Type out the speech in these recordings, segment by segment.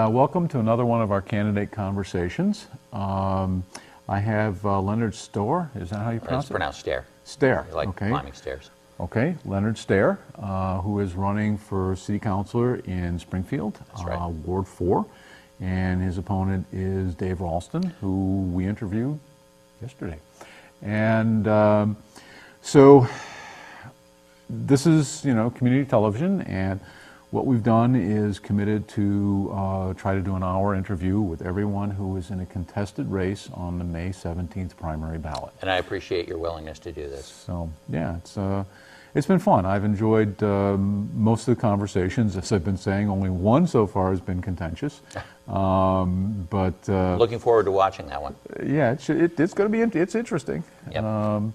welcome to another one of our candidate conversations. I have Leonard Stoehr. Is that how you pronounce it? It's pronounced Stoehr. Stoehr. Like okay. climbing stairs. Okay, Leonard Stoehr, who is running for city councilor in Springfield, That's right. Ward 4. And his opponent is Dave Ralston, who we interviewed yesterday. And so this is, community television, and what we've done is committed to try to do an hour interview with everyone who is in a contested race on the May 17th primary ballot. And I appreciate your willingness to do this. So, yeah, it's been fun. I've enjoyed most of the conversations. As I've been saying, only one so far has been contentious. But looking forward to watching that one. Yeah, it's going to be it's interesting. Yep.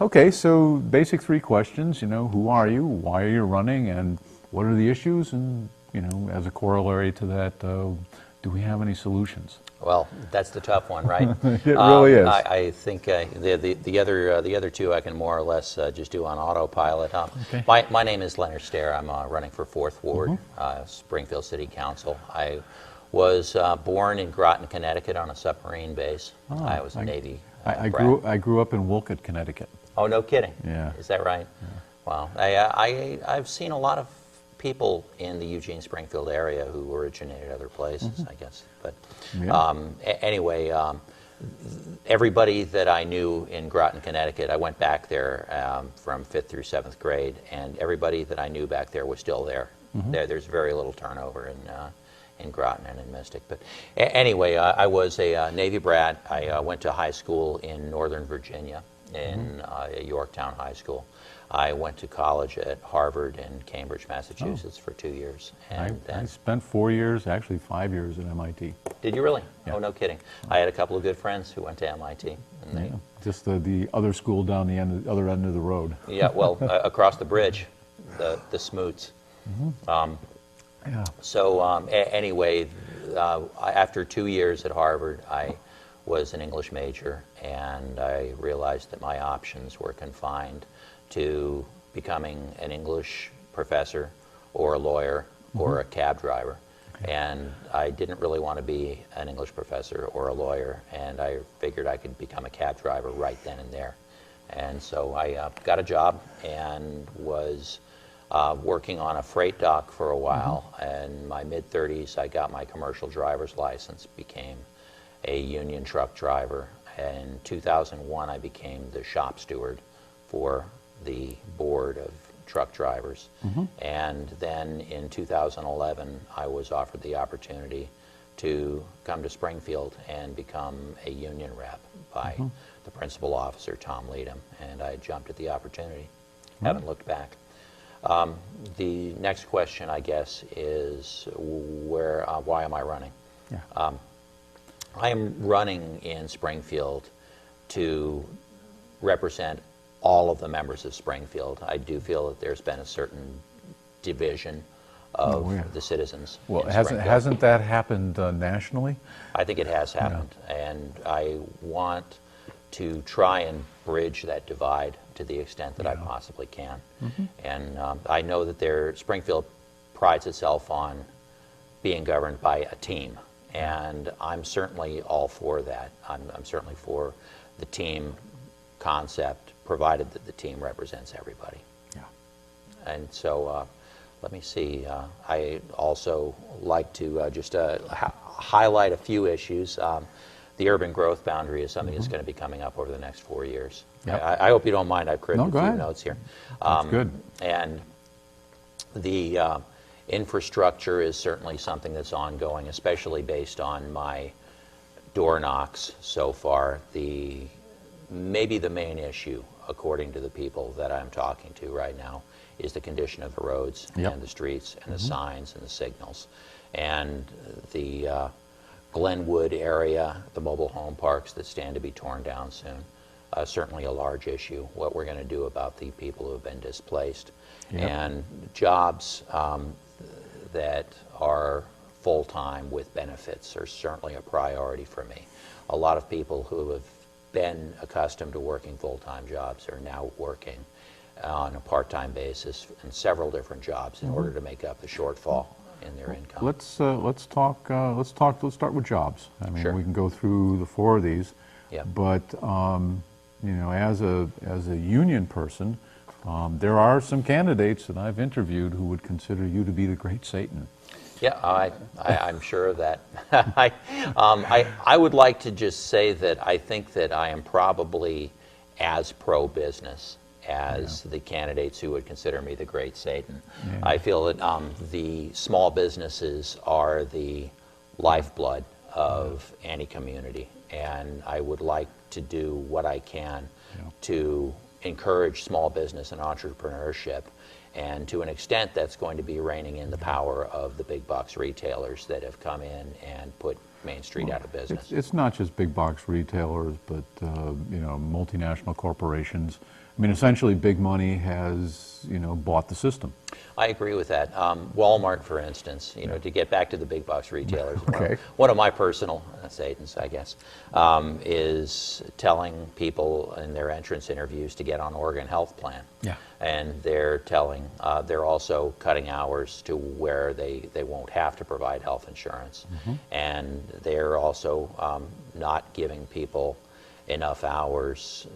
Okay, so basic three questions. Who are you? Why are you running? And what are the issues? And as a corollary to that, do we have any solutions? Well, that's the tough one, right? It really is. I think the other two I can more or less just do on autopilot. Okay. My name is Leonard Stoehr. I'm running for 4th Ward, Springfield City Council. I was born in Groton, Connecticut, on a submarine base. I was a Navy. I grew up in Wolcott, Connecticut. Oh, no kidding. Yeah. Is that right? Yeah. Wow. I've seen a lot of people in the Eugene-Springfield area who originated other places, I guess. But anyway, everybody that I knew in Groton, Connecticut, I went back there from 5th through 7th grade, and everybody that I knew back there was still there. There's very little turnover in Groton and in Mystic. But anyway, I was a Navy brat. I went to high school in Northern Virginia, in Yorktown High School. I went to college at Harvard in Cambridge, Massachusetts for 2 years. And I spent 4 years, actually 5 years at MIT. Did you really? Yeah. Oh, no kidding. I had a couple of good friends who went to MIT. And Just the other school down the other end of the road. Yeah, well, across the bridge, the Smoots. Yeah. So anyway, after 2 years at Harvard, I was an English major, and I realized that my options were confined to becoming an English professor or a lawyer or a cab driver. Okay. And I didn't really want to be an English professor or a lawyer, and I figured I could become a cab driver right then and there. And so I got a job and was working on a freight dock for a while. In my mid-30s, I got my commercial driver's license, became a union truck driver. In 2001, I became the shop steward for the board of truck drivers. And then in 2011, I was offered the opportunity to come to Springfield and become a union rep by the principal officer, Tom Leadham, and I jumped at the opportunity. Haven't looked back. The next question, I guess, is why am I running? Yeah. I am running in Springfield to represent all of the members of Springfield. I do feel that there's been a certain division of the citizens. Well, hasn't that happened nationally? I think it has happened, and I want to try and bridge that divide to the extent that I possibly can. And I know that Springfield prides itself on being governed by a team, and I'm certainly all for that. I'm certainly for the team concept, provided that the team represents everybody. Yeah. And so let me see. I also like to just highlight a few issues. The urban growth boundary is something that's going to be coming up over the next 4 years. Yep. I hope you don't mind. I've created a few notes here. That's good. And the infrastructure is certainly something that's ongoing, especially based on my door knocks so far. Maybe the main issue, according to the people that I'm talking to right now, is the condition of the roads and the streets and the signs and the signals. And the Glenwood area, the mobile home parks that stand to be torn down soon, certainly a large issue, what we're going to do about the people who have been displaced. And jobs that are full-time with benefits are certainly a priority for me. A lot of people who have been accustomed to working full-time jobs are now working on a part-time basis in several different jobs in order to make up the shortfall in their income. Let's start with jobs. I mean, Sure. we can go through the 4 of these, Yeah. but you know, as a union person, there are some candidates that I've interviewed who would consider you to be the great Satan. Yeah, I'm sure of that. I would like to just say that I think that I am probably as pro-business as the candidates who would consider me the great Satan. Yeah. I feel that the small businesses are the lifeblood of any community, and I would like to do what I can to encourage small business and entrepreneurship. And to an extent, that's going to be reining in the power of the big box retailers that have come in and put Main Street out of business. It's not just big box retailers, but you know, multinational corporations. I mean, essentially, big money has, you know, bought the system. I agree with that. Walmart, for instance, you know, to get back to the big box retailers, Okay. one of my personal Satans, I guess, is telling people in their entrance interviews to get on Oregon Health Plan. Yeah. And they're also cutting hours to where they won't have to provide health insurance. And they're also not giving people enough hours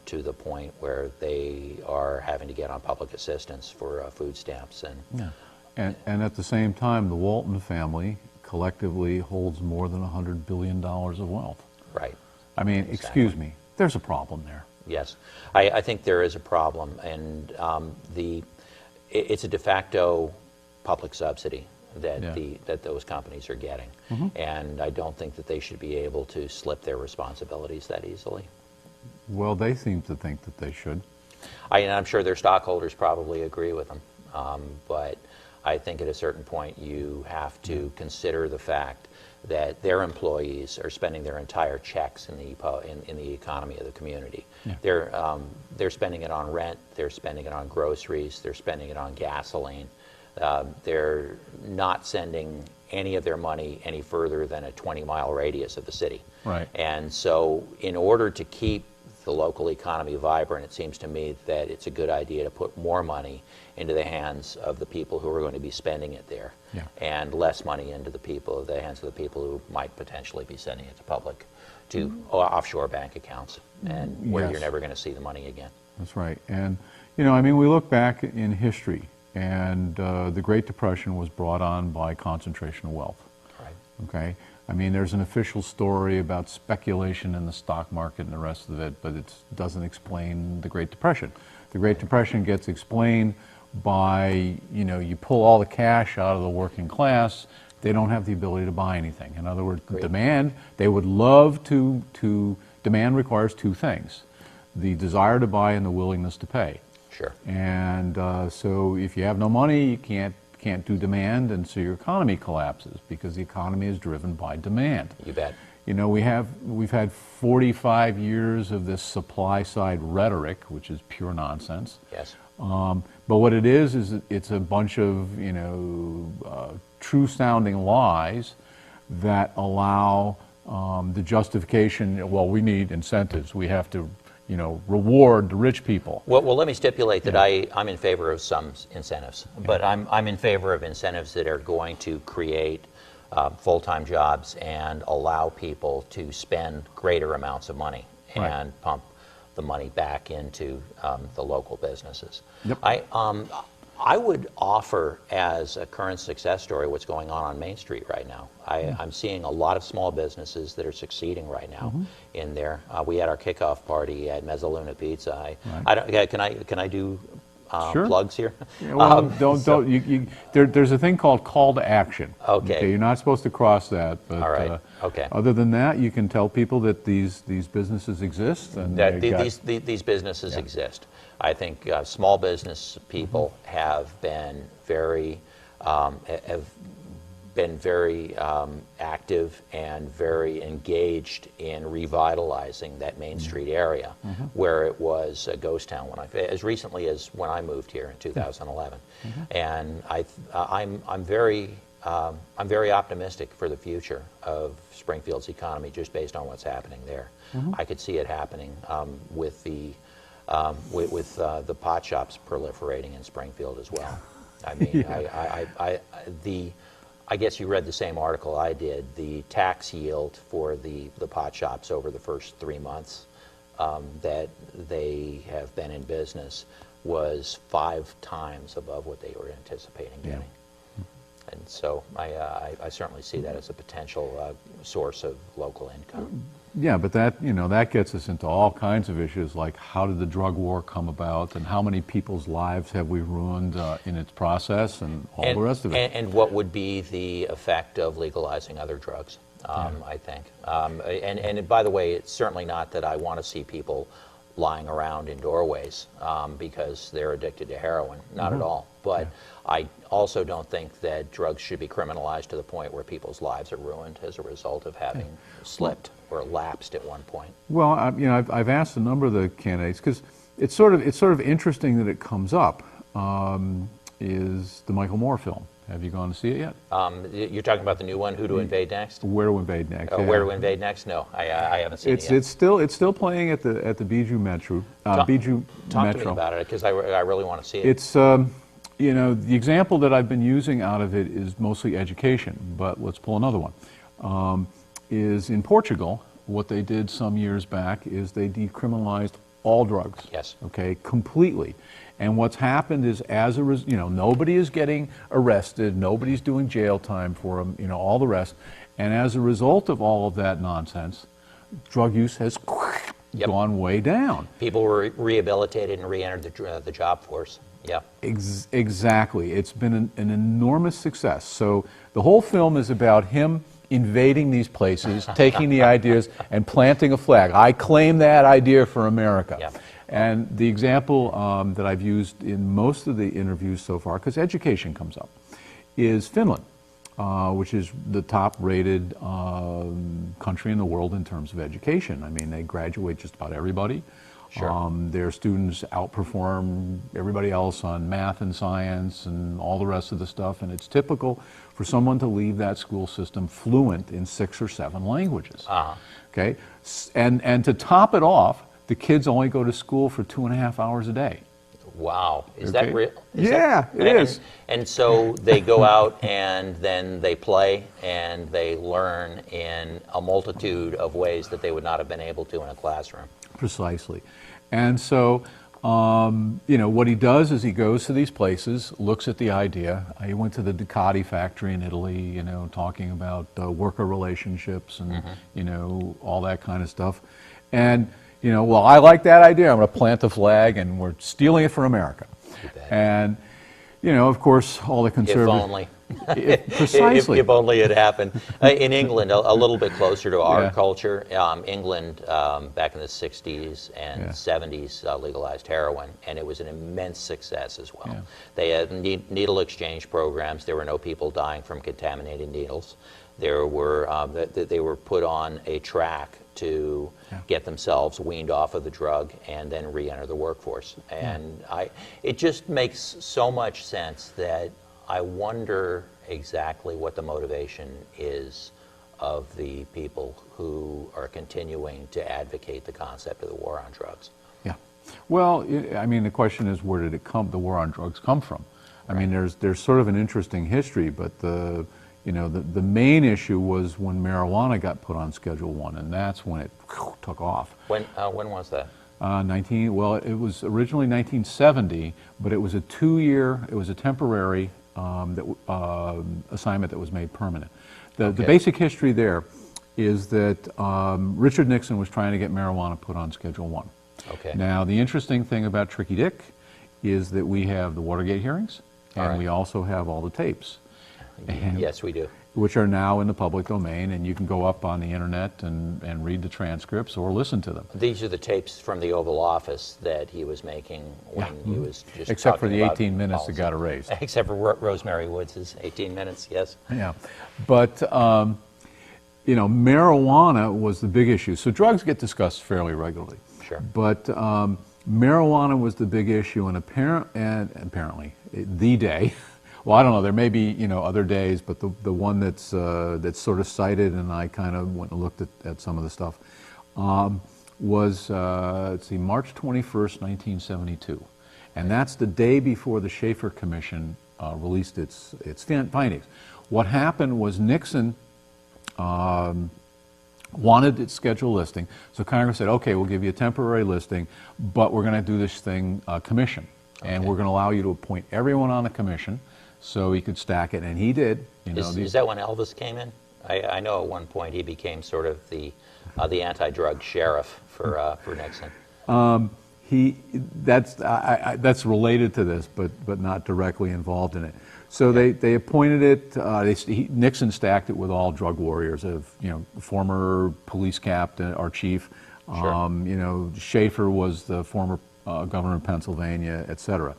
to the point where they are having to get on public assistance for food stamps. And at the same time, the Walton family collectively holds more than $100 billion of wealth. Right. I mean, Exactly. excuse me, there's a problem there. Yes, I think there is a problem, and it's a de facto public subsidy that that those companies are getting, and I don't think that they should be able to slip their responsibilities that easily. Well, they seem to think that they should. And I'm sure their stockholders probably agree with them, but I think at a certain point you have to consider the fact that their employees are spending their entire checks in the economy of the community. Yeah. They're spending it on rent, they're spending it on groceries, they're spending it on gasoline. They're not sending any of their money any further than a 20-mile radius of the city. Right. And so in order to keep the local economy vibrant, it seems to me that it's a good idea to put more money into the hands of the people who are going to be spending it there, and less money into the hands of the people who might potentially be sending it to offshore bank accounts, and where you're never going to see the money again. That's right. And, you know, I mean, we look back in history, and the Great Depression was brought on by concentration of wealth. Right. Okay? I mean, there's an official story about speculation in the stock market and the rest of it, but it doesn't explain the Great Depression. The Great Depression gets explained by, you know, you pull all the cash out of the working class, they don't have the ability to buy anything. In other words, demand, they would love to demand requires 2 things: the desire to buy and the willingness to pay. Sure. And so if you have no money, you can't do demand, and so your economy collapses because the economy is driven by demand. You bet. You know, we've had 45 years of this supply side rhetoric, which is pure nonsense. Yes. But what it is it's a bunch of, you know, true sounding lies that allow the justification. Well, we need incentives. We have to, you know, reward the rich people. Well, let me stipulate that I'm in favor of some incentives, but I'm in favor of incentives that are going to create full-time jobs and allow people to spend greater amounts of money and pump the money back into the local businesses. Yep. I would offer as a current success story what's going on Main Street right now. I'm seeing a lot of small businesses that are succeeding right now in there. We had our kickoff party at Mezzaluna Pizza. Can I do Sure. plugs here? Yeah, well, there's a thing called call to action. Okay. You're not supposed to cross that. But, All right. Okay. Other than that, you can tell people that these businesses exist. And these businesses exist. I think small business people have been very active and very engaged in revitalizing that Main Street area, where it was a ghost town as recently as when I moved here in 2011. And I'm very optimistic for the future of Springfield's economy just based on what's happening there. I could see it happening with the pot shops proliferating in Springfield as well. I mean, I guess you read the same article I did. The tax yield for the pot shops over the first 3 months that they have been in business was 5 times above what they were anticipating getting. Yeah. And so I certainly see that as a potential source of local income. Yeah, but that, you know, that gets us into all kinds of issues, like how did the drug war come about, and how many people's lives have we ruined in its process, and all the rest of it. And what would be the effect of legalizing other drugs, I think. And by the way, it's certainly not that I want to see people lying around in doorways because they're addicted to heroin, not at all. But I also don't think that drugs should be criminalized to the point where people's lives are ruined as a result of having slipped or lapsed at one point. Well, you know, I've asked a number of the candidates, because it's sort of interesting that it comes up, is the Michael Moore film. Have you gone to see it yet? You're talking about the new one, Who to Invade Next? Where to Invade Next. Where to Invade Next? No, I haven't seen it yet. It's still playing at the Bijou Metro. Talk to me about it, because I really want to see it. It's you know, the example that I've been using out of it is mostly education, but let's pull another one. Is in Portugal, what they did some years back is they decriminalized all drugs. Yes. Okay, completely. And what's happened is, you know, nobody is getting arrested, nobody's doing jail time for them, you know, all the rest. And as a result of all of that nonsense, drug use has gone way down. People were rehabilitated and re-entered the job force. Yeah. Exactly. It's been an enormous success. So the whole film is about him invading these places, taking the ideas, and planting a flag. I claim that idea for America. Yeah. And the example that I've used in most of the interviews so far, because education comes up, is Finland, which is the top-rated country in the world in terms of education. I mean, they graduate just about everybody. Sure. Their students outperform everybody else on math and science and all the rest of the stuff, and it's typical for someone to leave that school system fluent in 6 or 7 languages. Okay, and to top it off, the kids only go to school for 2.5 hours a day. Wow, is that real? Yeah, it is. And so they go out and then they play and they learn in a multitude of ways that they would not have been able to in a classroom. Precisely. And so, you know, what he does is he goes to these places, looks at the idea. He went to the Ducati factory in Italy, you know, talking about worker relationships and, you know, all that kind of stuff. And, you know, well, I like that idea. I'm going to plant the flag, and we're stealing it for America. And, you know, of course, all the conservatives... If only. Precisely. If only it happened. In England, a little bit closer to our culture, England back in the 60s and 70s legalized heroin, and it was an immense success as well. They had needle exchange programs. There were no people dying from contaminated needles. There were they were put on a track to get themselves weaned off of the drug and then re-enter the workforce. And it just makes so much sense that I wonder exactly what the motivation is of the people who are continuing to advocate the concept of the war on drugs. Yeah. Well, I mean, the question is, where did the war on drugs come from? I mean, there's sort of an interesting history, but the main issue was when marijuana got put on Schedule 1, and that's when it took off. When was that? Well, it was originally 1970, but it was a temporary assignment that was made permanent. The basic history there is that Richard Nixon was trying to get marijuana put on Schedule 1. Okay. Now, the interesting thing about Tricky Dick is that we have the Watergate hearings, and we also have all the tapes. Yes, we do. Which are now in the public domain, and you can go up on the internet and read the transcripts or listen to them. These are the tapes from the Oval Office that he was making when he was just except for the 18 minutes policy. that got erased. Except for Rosemary Woods' 18 minutes, yes. Yeah, but you know, marijuana was the big issue. So drugs get discussed fairly regularly. Sure. But marijuana was the big issue, and apparently the day. Well, I don't know. There may be, you know, other days, but the one that's sort of cited, and I kind of went and looked at some of the stuff, was let's see, March 21st, 1972, and that's the day before the Schaefer Commission released its findings. what happened was Nixon wanted its scheduled listing, so Congress said, okay, we'll give you a temporary listing, but we're going to do this thing, commission, and we're going to allow you to appoint everyone on the commission, so he could stack it, and he did. You know, is that when Elvis came in? I know at one point he became sort of the anti-drug sheriff for Nixon. That's related to this, but not directly involved in it. So they appointed it. Nixon stacked it with all drug warriors of, you know, former police captain or chief. Sure. You know, Schaefer was the former governor of Pennsylvania, et cetera.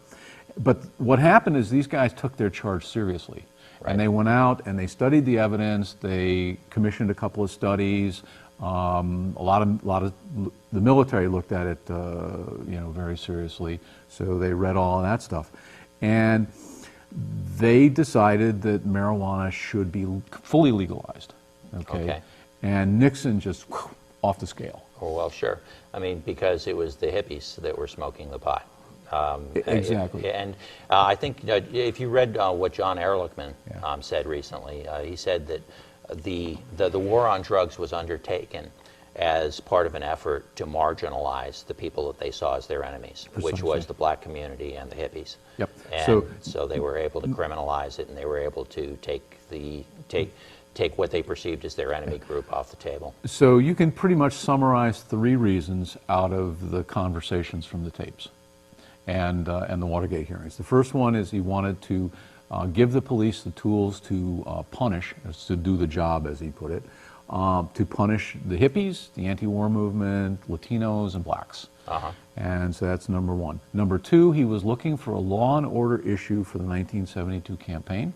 But what happened is these guys took their charge seriously. Right. And they went out and they studied the evidence. They commissioned a couple of studies. A lot of the military looked at it, you know, very seriously. So they read all of that stuff, and they decided that marijuana should be fully legalized. Okay. And Nixon just off the scale. Oh, well, sure. I mean, because it was the hippies that were smoking the pot. Exactly. And I think if you read what John Ehrlichman said recently, he said that the war on drugs was undertaken as part of an effort to marginalize the people that they saw as their enemies, which was the black community and the hippies. Yep. And so they were able to criminalize it, and they were able to take what they perceived as their enemy group off the table. So you can pretty much summarize 3 reasons out of the conversations from the tapes and the Watergate hearings. The first one is he wanted to give the police the tools to punish, to do the job, as he put it, to punish the hippies, the anti-war movement, Latinos, and blacks. And so that's number 1. Number 2, he was looking for a law and order issue for the 1972 campaign,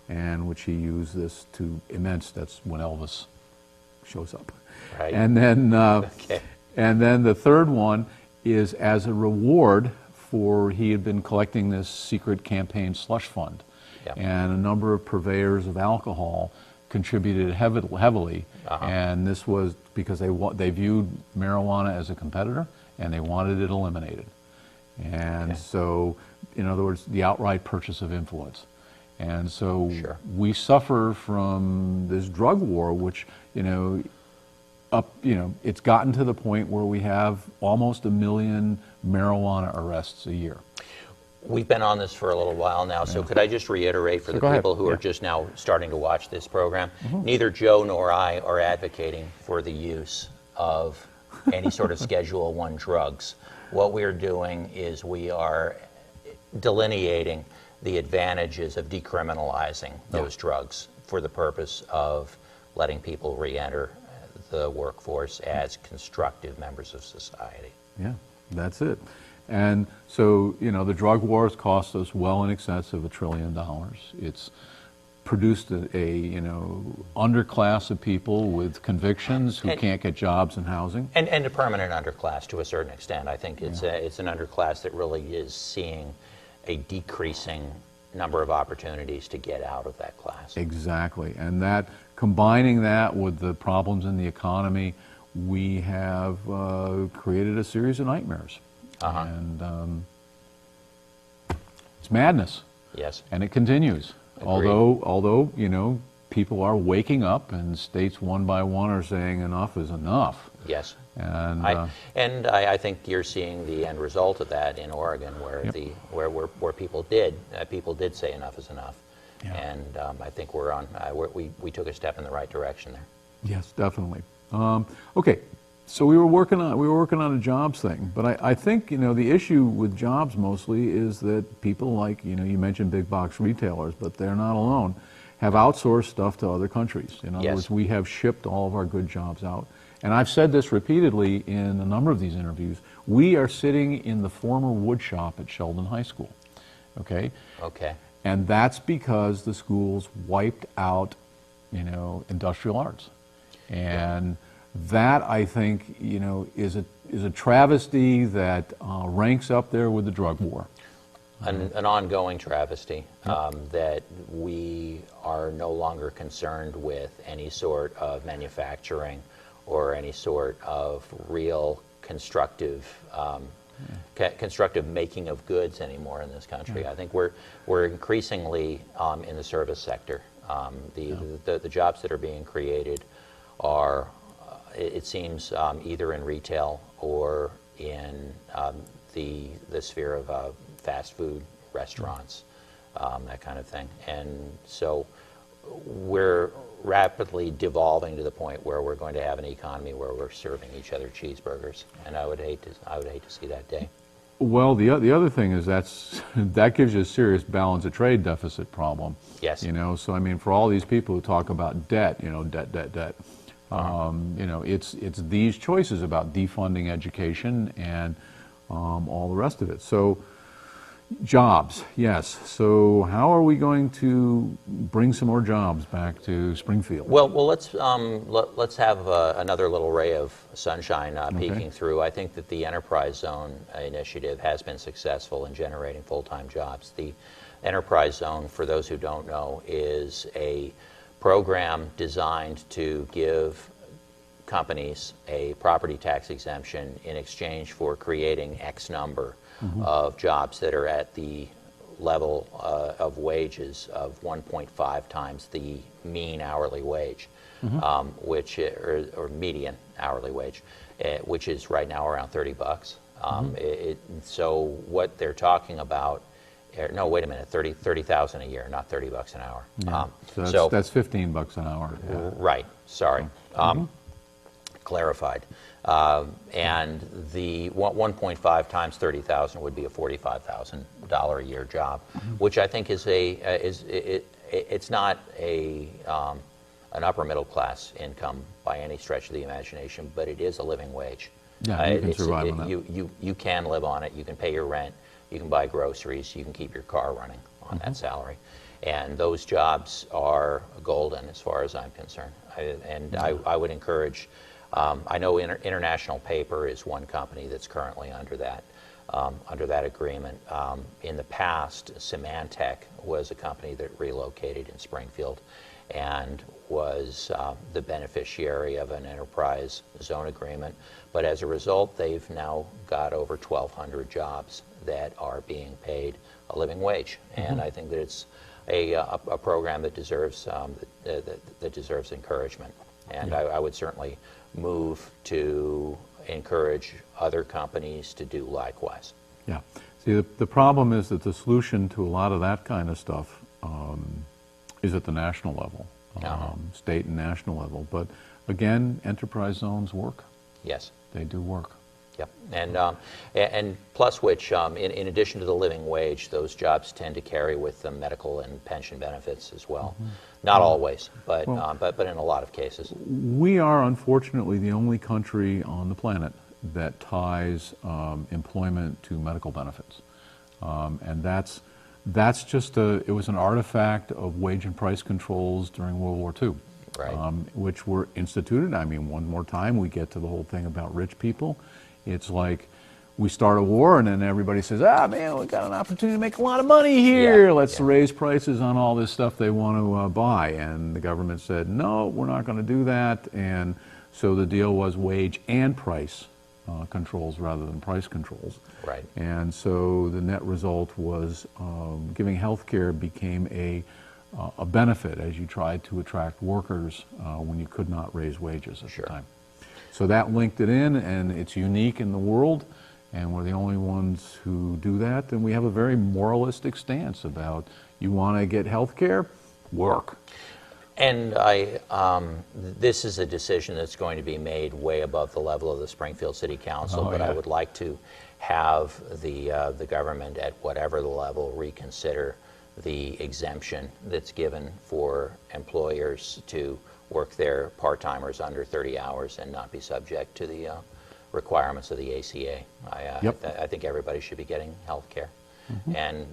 and which he used this to immense. That's when Elvis shows up. Right. And then, and then the third one is as a reward for he had been collecting this secret campaign slush fund, and a number of purveyors of alcohol contributed heavily, and this was because they viewed marijuana as a competitor and they wanted it eliminated. And so, in other words, the outright purchase of influence. And so we suffer from this drug war, which, it's gotten to the point where we have almost 1 million marijuana arrests a year. We've been on this for a little while now, so could I just reiterate for the people who are just now starting to watch this program, neither Joe nor I are advocating for the use of any sort of Schedule I drugs. What we're doing is we are delineating the advantages of decriminalizing those drugs for the purpose of letting people re-enter the workforce as constructive members of society. Yeah, that's it. And so, the drug wars cost us well in excess of $1 trillion. It's produced a underclass of people with convictions who can't get jobs and housing. And a permanent underclass to a certain extent. I think it's an underclass that really is seeing a decreasing number of opportunities to get out of that class. Exactly. And that, combining that with the problems in the economy, we have created a series of nightmares. And it's madness. Yes. And it continues. Agreed. Although, people are waking up and states one by one are saying enough is enough. Yes. And I think you're seeing the end result of that in Oregon, where people did say enough is enough. Yeah. And I think we took a step in the right direction there. Yes, definitely. Okay. So we were working on a jobs thing, but I think the issue with jobs mostly is that people like you mentioned big box retailers, but they're not alone, have outsourced stuff to other countries. In other words, we have shipped all of our good jobs out, and I've said this repeatedly in a number of these interviews. We are sitting in the former wood shop at Sheldon High School, okay? Okay. And that's because the schools wiped out, industrial arts, and that, I think, is a travesty that ranks up there with the drug war. An ongoing travesty that we are no longer concerned with any sort of manufacturing or any sort of real constructive making of goods anymore in this country. I think we're increasingly in the service sector The jobs that are being created are, it seems, either in retail or in the sphere of fast food, restaurants, that kind of thing. And so we're rapidly devolving to the point where we're going to have an economy where we're serving each other cheeseburgers, and I would hate to see that day. Well, the other thing is that gives you a serious balance of trade deficit problem. Yes. You know, so I mean, for all these people who talk about debt, you know, debt. You know, it's these choices about defunding education and all the rest of it. So, jobs, yes. So, how are we going to bring some more jobs back to Springfield? Well, let's have another little ray of sunshine peeking through. I think that the Enterprise Zone initiative has been successful in generating full-time jobs. The Enterprise Zone, for those who don't know, is a program designed to give companies a property tax exemption in exchange for creating X number of jobs that are at the level of wages of 1.5 times the mean hourly wage, which or median hourly wage, which is right now around $30. So what they're talking about. No, wait a minute. $30,000 a year, not $30 an hour. Yeah. So that's $15 an hour. Yeah. Right. Sorry. Clarified. And the 1.5 times 30,000 would be a $45,000 a year job, which I think is it's not an upper middle class income by any stretch of the imagination, but it is a living wage. Yeah, you can survive on that. You can live on it. You can pay your rent. You can buy groceries. You can keep your car running on that salary. And those jobs are golden as far as I'm concerned. I would encourage, I know International Paper is one company that's currently under that agreement. In the past, Symantec was a company that relocated in Springfield and was the beneficiary of an enterprise zone agreement. But as a result, they've now got over 1,200 jobs that are being paid a living wage. And I think that it's a program that deserves encouragement. And I would certainly move to encourage other companies to do likewise. Yeah. See, the problem is that the solution to a lot of that kind of stuff is at the national level, state and national level. But again, enterprise zones work. Yes. They do work. Yep. And plus which, in addition to the living wage, those jobs tend to carry with them medical and pension benefits as well. Not always, but in a lot of cases. We are, unfortunately, the only country on the planet that ties employment to medical benefits. And that's just it was an artifact of wage and price controls during World War II. Right. Which were instituted. I mean, one more time, we get to the whole thing about rich people. It's like we start a war and then everybody says, man, we got an opportunity to make a lot of money here. Let's raise prices on all this stuff they want to buy. And the government said, no, we're not going to do that. And so the deal was wage and price controls rather than price controls. Right. And so the net result was giving health care became a benefit as you tried to attract workers when you could not raise wages at the time. So that linked it in, and it's unique in the world, and we're the only ones who do that. And we have a very moralistic stance about you want to get health care, work. And this is a decision that's going to be made way above the level of the Springfield City Council, but I would like to have the government at whatever the level reconsider the exemption that's given for employers to work their part-timers under 30 hours and not be subject to the requirements of the ACA. I think everybody should be getting health care. And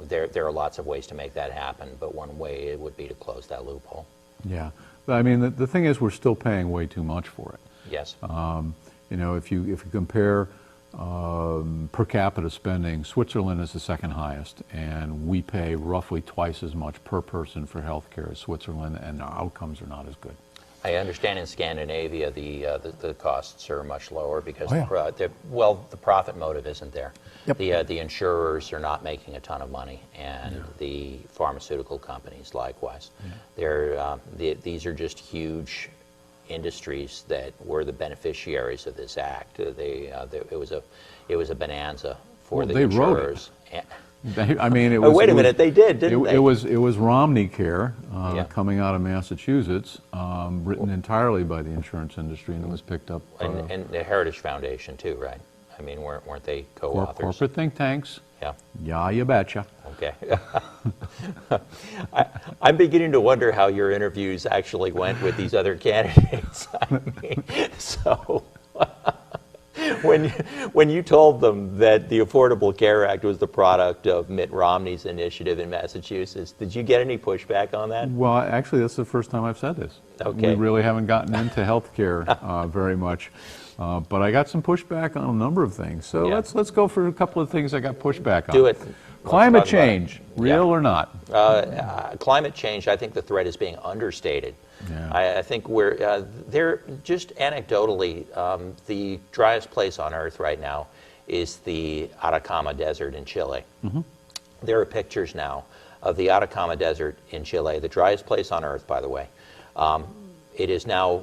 there are lots of ways to make that happen, but one way it would be to close that loophole. Yeah. But I mean, the thing is we're still paying way too much for it. Yes. You know, if you compare per capita spending, Switzerland is the second highest, and we pay roughly twice as much per person for health care as Switzerland, and our outcomes are not as good. I understand in Scandinavia the costs are much lower because Oh, yeah. the profit motive isn't there. Yep. The insurers are not making a ton of money, and the pharmaceutical companies likewise. These are just huge industries that were the beneficiaries of this act. It was a bonanza for the they wrote it. insurers. I mean, it was. Wait a minute, they did, didn't they? It was Romney Care Yeah. coming out of Massachusetts, written entirely by the insurance industry, and it was picked up. And the Heritage Foundation too, right? I mean, weren't they co-authors? Corporate think tanks. Yeah. Yeah, you betcha. Okay. I'm beginning to wonder how your interviews actually went with these other candidates. I mean, so when you told them that the Affordable Care Act was the product of Mitt Romney's initiative in Massachusetts, did you get any pushback on that? Well, actually, that's the first time I've said this. Okay. We really haven't gotten into health care very much. But I got some pushback on a number of things. So Yeah. let's go for a couple of things I got pushback on. Do it. Climate Let's talk about it. change, real or not? Climate change, I think the threat is being understated. Yeah. I think they're just anecdotally, the driest place on Earth right now is the Atacama Desert in Chile. Mm-hmm. There are pictures now of the Atacama Desert in Chile, the driest place on Earth, by the way. It is now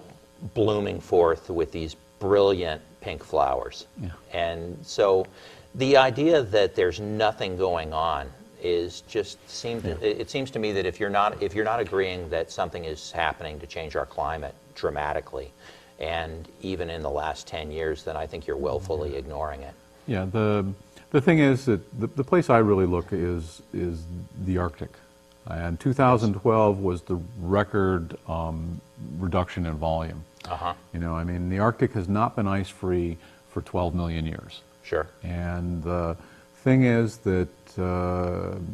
blooming forth with these brilliant pink flowers. Yeah. And so the idea that there's nothing going on is just it seems to me that if you're not agreeing that something is happening to change our climate dramatically, and even in the last 10 years, then I think you're willfully ignoring it. Yeah, the thing is that the place I really look is the Arctic. And 2012 was the record reduction in volume. Uh-huh. You know, I mean, the Arctic has not been ice-free for 12 million years. Sure. And the thing is that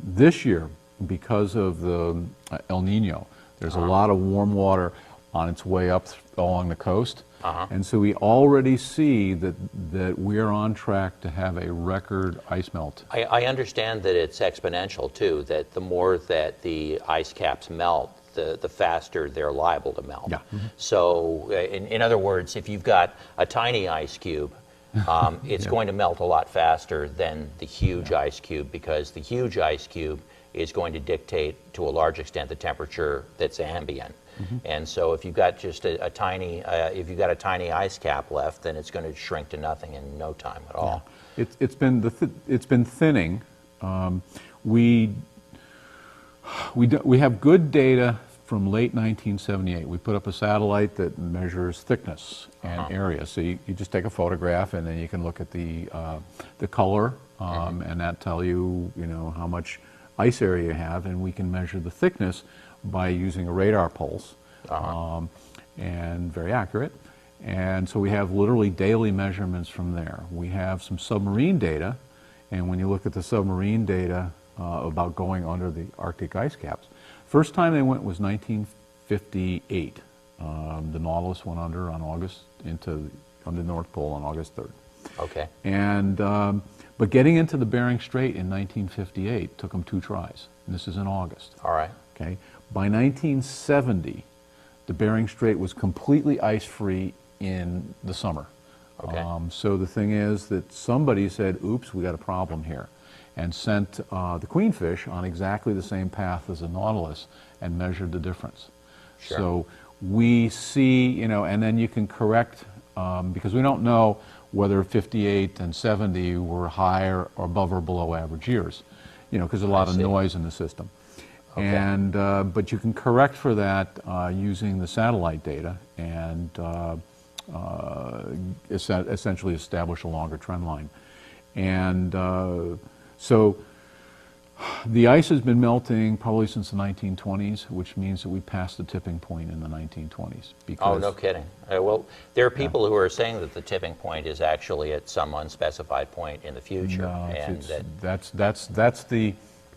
this year, because of the El Nino, there's a lot of warm water on its way up along the coast. And so we already see that we're on track to have a record ice melt. I understand that it's exponential too, that the more that the ice caps melt, the faster they're liable to melt. Yeah. So in other words, if you've got a tiny ice cube, it's going to melt a lot faster than the huge ice cube, because the huge ice cube is going to dictate to a large extent the temperature that's ambient. And so if you've got just a tiny ice cap left, then it's going to shrink to nothing in no time at all. Yeah. It's been thinning. We have good data from late 1978. We put up a satellite that measures thickness and area. So you just take a photograph, and then you can look at the color, and that tell you how much ice area you have, and we can measure the thickness by using a radar pulse, and very accurate. And so we have literally daily measurements from there. We have some submarine data, and when you look at the submarine data about going under the Arctic ice caps, first time they went was 1958. The Nautilus went under on on the North Pole on August 3rd. Okay. And but getting into the Bering Strait in 1958 took them 2 tries, and this is in August. All right. Okay. By 1970, the Bering Strait was completely ice-free in the summer. Okay. So the thing is that somebody said, "Oops, we got a problem here," and sent the Queenfish on exactly the same path as the Nautilus and measured the difference. Sure. So we see, and then you can correct, because we don't know whether 58 and 70 were higher or above or below average years, because there's a lot of noise in the system. Okay. And but you can correct for that using the satellite data and essentially establish a longer trend line. And so the ice has been melting probably since the 1920s, which means that we passed the tipping point in the 1920s. Oh, no kidding. Well, there are people who are saying that the tipping point is actually at some unspecified point in the future. No, and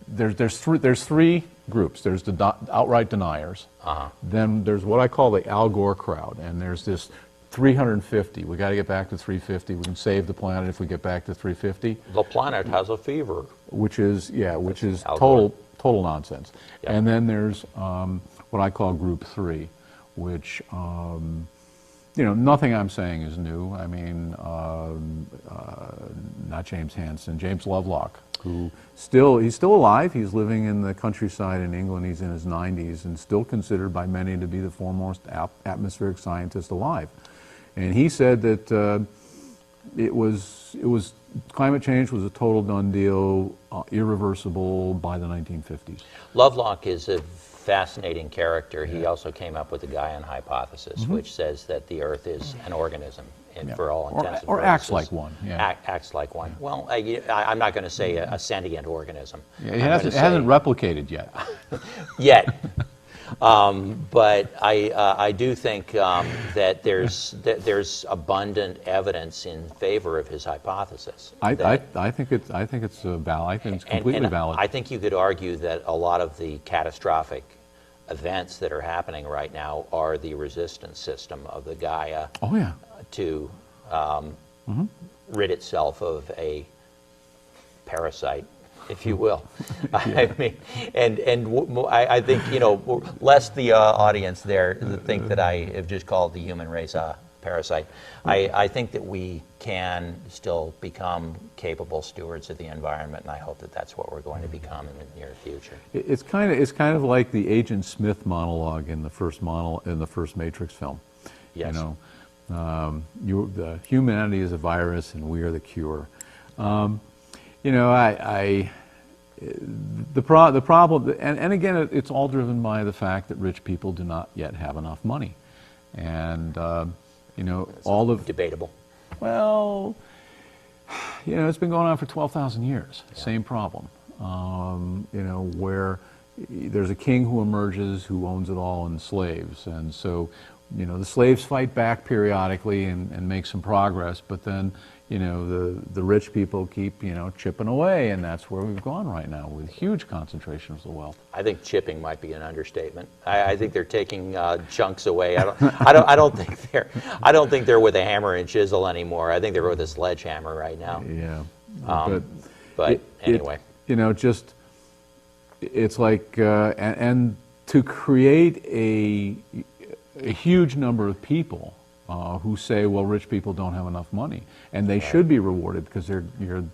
there's 3 groups. There's the outright deniers. Then there's what I call the Al Gore crowd, and there's this 350. We got to get back to 350. We can save the planet if we get back to 350. The planet has a fever. Which is Al Gore. total nonsense. Yep. And then there's what I call Group 3, which nothing I'm saying is new. I mean, not James Hansen, James Lovelock, who he's still alive. He's living in the countryside in England. He's in his 90s and still considered by many to be the foremost atmospheric scientist alive. And he said that climate change was a total done deal, irreversible by the 1950s. Lovelock is a fascinating character. He also came up with the Gaian hypothesis, which says that the Earth is an organism for all intents and purposes. Or acts like one. Yeah. Acts like one. Well, I'm not going to say a sentient organism. Yeah, it hasn't replicated yet. Yet. But I do think that there's abundant evidence in favor of his hypothesis. I think it's valid. I think it's completely valid. I think you could argue that a lot of the catastrophic events that are happening right now are the resistance system of the Gaia to rid itself of a parasite, if you will. I mean, and I think, lest the audience there think that I have just called the human race a parasite. I think that we can still become capable stewards of the environment, and I hope that that's what we're going to become in the near future. It's kind of like the Agent Smith monologue in the first Matrix film. Yes. The humanity is a virus, and we are the cure. The problem, and again, it's all driven by the fact that rich people do not yet have enough money, and all of debatable. Well, it's been going on for 12,000 years. Yeah. Same problem. Where there's a king who emerges who owns it all and slaves, and so the slaves fight back periodically and make some progress, but then the rich people keep chipping away, and that's where we've gone right now with huge concentrations of wealth. I think chipping might be an understatement. I think they're taking chunks away. I don't think they're with a hammer and chisel anymore. I think they're with a sledgehammer right now. Yeah. But anyway, it's like and to create a huge number of people who say, well, rich people don't have enough money, and they should be rewarded because you're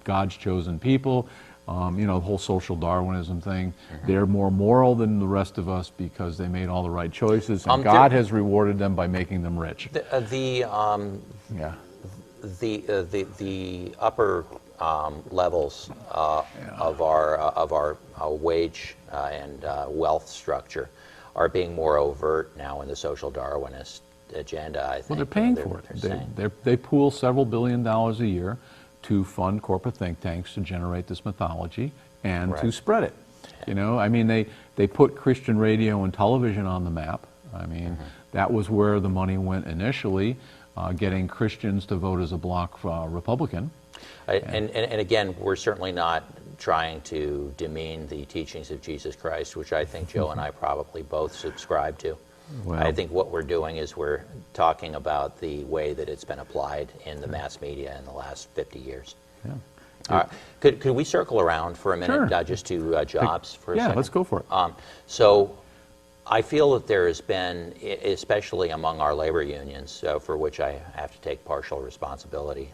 God's chosen people. The whole social Darwinism thing. They're more moral than the rest of us because they made all the right choices, and God has rewarded them by making them rich. The upper levels of our wage and wealth structure are being more overt now in the social Darwinist agenda, I think. Well, they're paying for it. They pool several $1 billion a year to fund corporate think tanks to generate this mythology and to spread it. They put Christian radio and television on the map. I mean, that was where the money went initially, getting Christians to vote as a bloc Republican. And again, we're certainly not trying to demean the teachings of Jesus Christ, which I think Joe and I probably both subscribe to. Well, I think what we're doing is we're talking about the way that it's been applied in the mass media in the last 50 years. Yeah. Could we circle around for a minute, just to jobs for a second? Yeah, let's go for it. So I feel that there has been, especially among our labor unions, for which I have to take partial responsibility,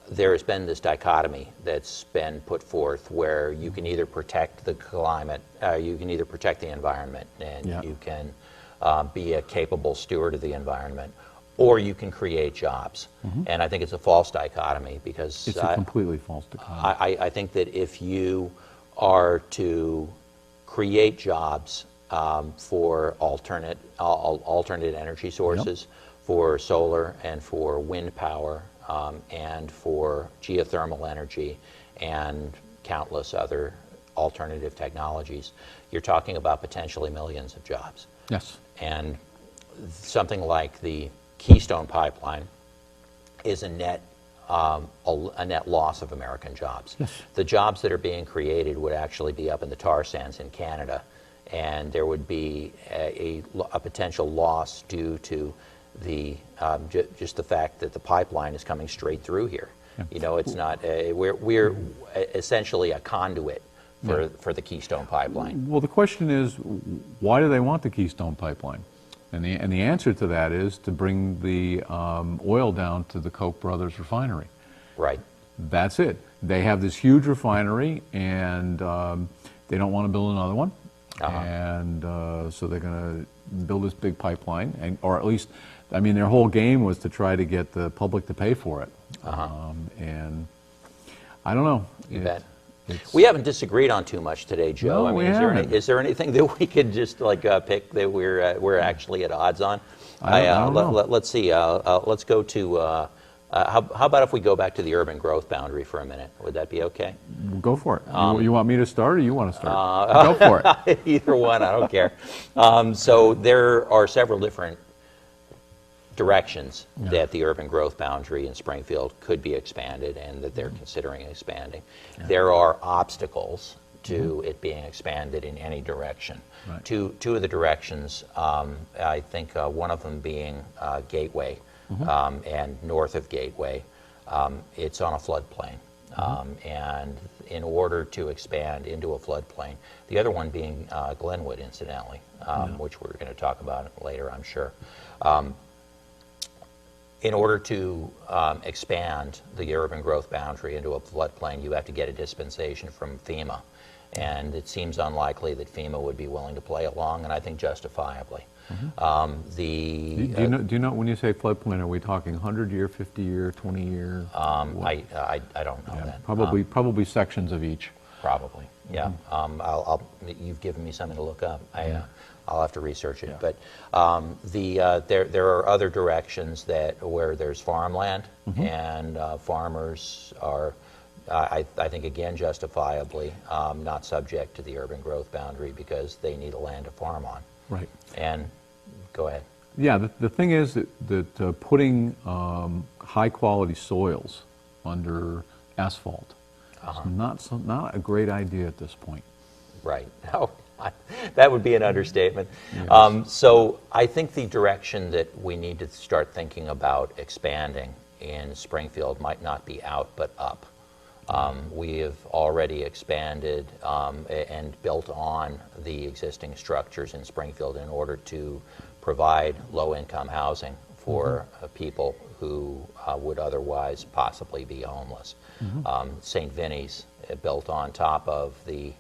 there has been this dichotomy that's been put forth where you can either protect the climate, you can either protect the environment, and you can be a capable steward of the environment, or you can create jobs. And I think it's a false dichotomy because it's a completely false dichotomy. I think that if you are to create jobs for alternate energy sources, for solar and for wind power, and for geothermal energy and countless other alternative technologies, you're talking about potentially millions of jobs. Yes. And something like the Keystone Pipeline is a net loss of American jobs. Yes. The jobs that are being created would actually be up in the tar sands in Canada, and there would be a potential loss due to just the fact that the pipeline is coming straight through here. Yeah. It's not. We're essentially a conduit for the Keystone Pipeline. Well, the question is, why do they want the Keystone Pipeline? And the answer to that is to bring the oil down to the Koch brothers refinery. Right. That's it. They have this huge refinery, and they don't want to build another one. And so they're going to build this big pipeline, or at least, I mean, their whole game was to try to get the public to pay for it. And I don't know. You bet. We haven't disagreed on too much today, Joe. No, I mean, is there anything that we could just like pick that we're actually at odds on? I don't know. Let's see. Let's go to. How about if we go back to the urban growth boundary for a minute? Would that be okay? Go for it. You want me to start, or you want to start? Go for it. Either one, I don't care. So there are several different directions that the urban growth boundary in Springfield could be expanded, and that they're considering expanding. There are obstacles to it being expanded in any direction. Right. Two of the directions, I think one of them being Gateway, and north of Gateway, it's on a floodplain. And in order to expand into a floodplain, the other one being Glenwood, incidentally, which we're going to talk about later, I'm sure. In order to expand the urban growth boundary into a floodplain, you have to get a dispensation from FEMA. And it seems unlikely that FEMA would be willing to play along, and I think justifiably. Do you know when you say floodplain, are we talking 100-year, 50-year, 20-year? I don't know that. Probably sections of each. Probably, yeah. You've given me something to look up. I'll have to research it. But there are other directions where there's farmland, and farmers are, I think, again, justifiably not subject to the urban growth boundary because they need a land to farm on. Right. And go ahead. Yeah, the thing is that putting high-quality soils under asphalt is not a great idea at this point. Right. No, that would be an understatement. Yes. So I think the direction that we need to start thinking about expanding in Springfield might not be out, but up. We have already expanded and built on the existing structures in Springfield in order to provide low-income housing for people who would otherwise possibly be homeless. St. Vinny's built on top of the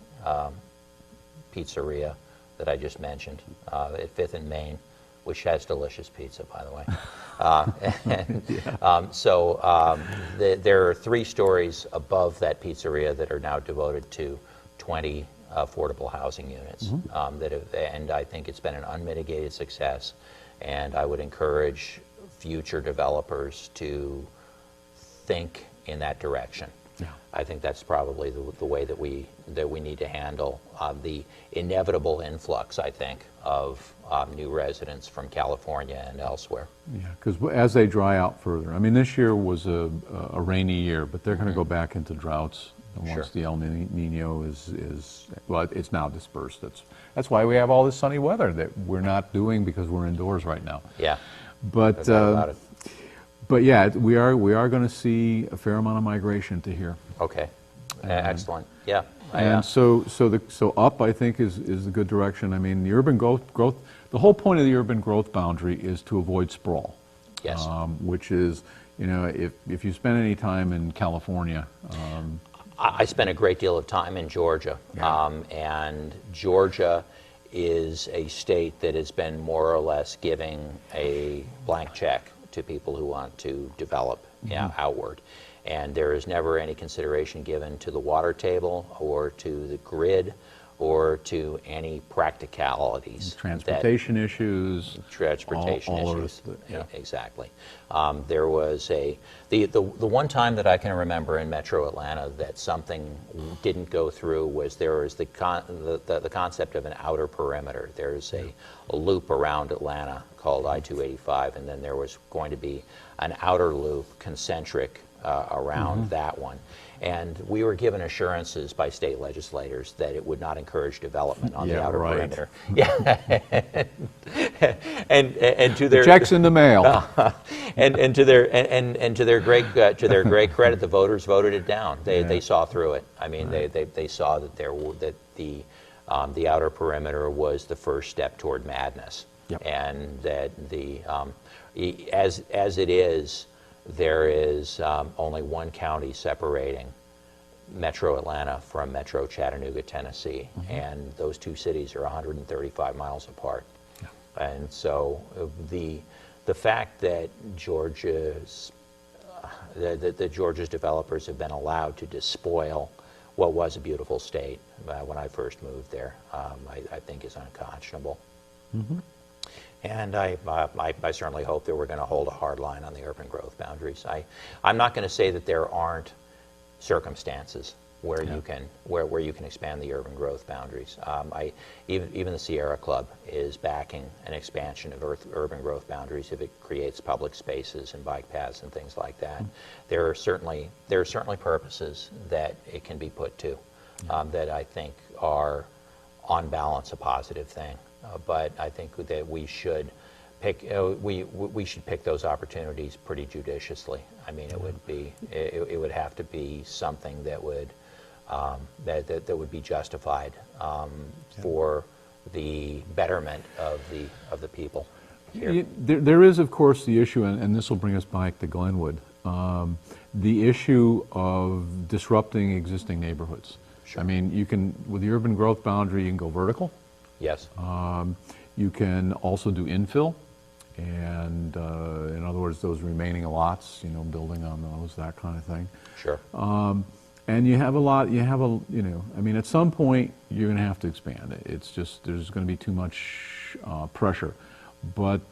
pizzeria that I just mentioned at 5th and Main, which has delicious pizza, by the way. There are 3 stories above that pizzeria that are now devoted to 20 affordable housing units. And I think it's been an unmitigated success. And I would encourage future developers to think in that direction. Yeah. I think that's probably the way that we need to handle the inevitable influx, I think, of new residents from California and elsewhere. Yeah, because as they dry out further, I mean, this year was a rainy year, but they're going to go back into droughts once the El Nino is well, it's now dispersed. That's why we have all this sunny weather that we're not doing because we're indoors right now. Yeah, but But yeah, we are going to see a fair amount of migration to here. Okay, excellent. Yeah. And so up, I think, is the good direction. I mean, the urban growth. The whole point of the urban growth boundary is to avoid sprawl. Yes. Which is, if you spend any time in California. I spent a great deal of time in Georgia, and Georgia is a state that has been more or less giving a blank check to people who want to develop outward. And there is never any consideration given to the water table or to the grid or to any practicalities. Transportation issues. Transportation all issues. Exactly. There was the one time that I can remember in Metro Atlanta that something didn't go through was there was the concept of an outer perimeter. There's a loop around Atlanta called I-285, and then there was going to be an outer loop concentric around that one. And we were given assurances by state legislators that it would not encourage development on the outer perimeter. Yeah, and to their checks in the mail. And to their great credit, the voters voted it down. They saw through it. I mean, they saw that the outer perimeter was the first step toward madness. Yep. And that as it is, there is only one county separating Metro Atlanta from Metro Chattanooga, Tennessee, and those two cities are 135 miles apart. Yeah. And so the fact that Georgia's developers have been allowed to despoil what was a beautiful state when I first moved there, I think is unconscionable. And I certainly hope that we're going to hold a hard line on the urban growth boundaries. I'm not going to say that there aren't circumstances where you can where you can expand the urban growth boundaries. Even the Sierra Club is backing an expansion of urban growth boundaries if it creates public spaces and bike paths and things like that. There are certainly purposes that it can be put to that I think are on balance a positive thing. But I think that we should pick those opportunities pretty judiciously. I mean, it would have to be something that would be justified for the betterment of the people here. There is, of course, the issue, and this will bring us back to Glenwood, the issue of disrupting existing neighborhoods. Sure. I mean, you can, with the urban growth boundary, you can go vertical. Yes. You can also do infill, and in other words, those remaining lots, building on those, that kind of thing. Sure. And you have I mean, at some point, you're going to have to expand it. It's just, there's going to be too much pressure. But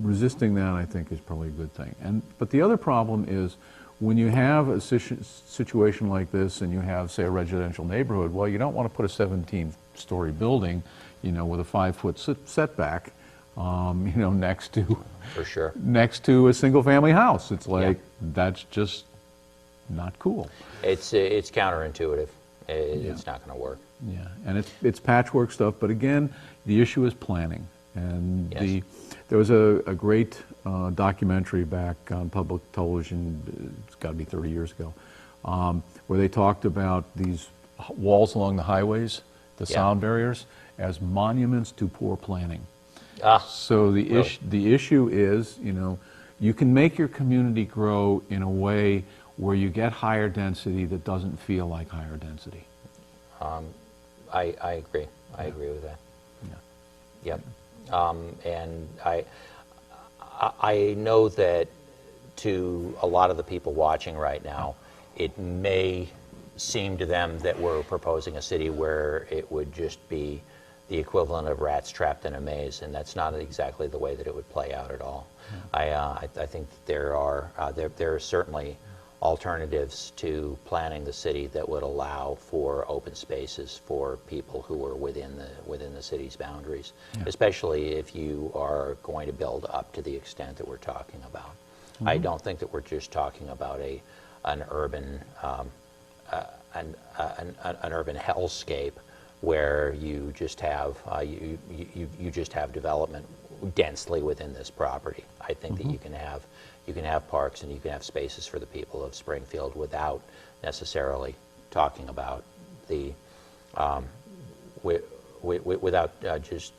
resisting that, I think, is probably a good thing. But the other problem is, when you have a situation like this and you have, say, a residential neighborhood, well, you don't want to put a 17-story building, with a 5-foot setback, next to For sure. next to a single-family house. It's like, that's just not cool. It's counterintuitive. It's not going to work. Yeah, and it's patchwork stuff. But again, the issue is planning. And there was a great documentary back on public television, it's got to be 30 years ago, where they talked about these walls along the highways, the sound barriers, as monuments to poor planning. So the issue is, you can make your community grow in a way where you get higher density that doesn't feel like higher density. I agree. I agree with that. Yeah. Yep. And I know that to a lot of the people watching right now, it may seem to them that we're proposing a city where it would just be the equivalent of rats trapped in a maze, and that's not exactly the way that it would play out at all. I think there are certainly alternatives to planning the city that would allow for open spaces for people who are within the city's boundaries, especially if you are going to build up to the extent that we're talking about. I don't think that we're just talking about an urban hellscape where you just have you just have development densely within this property. I think that you can have parks and you can have spaces for the people of Springfield without necessarily talking about the without just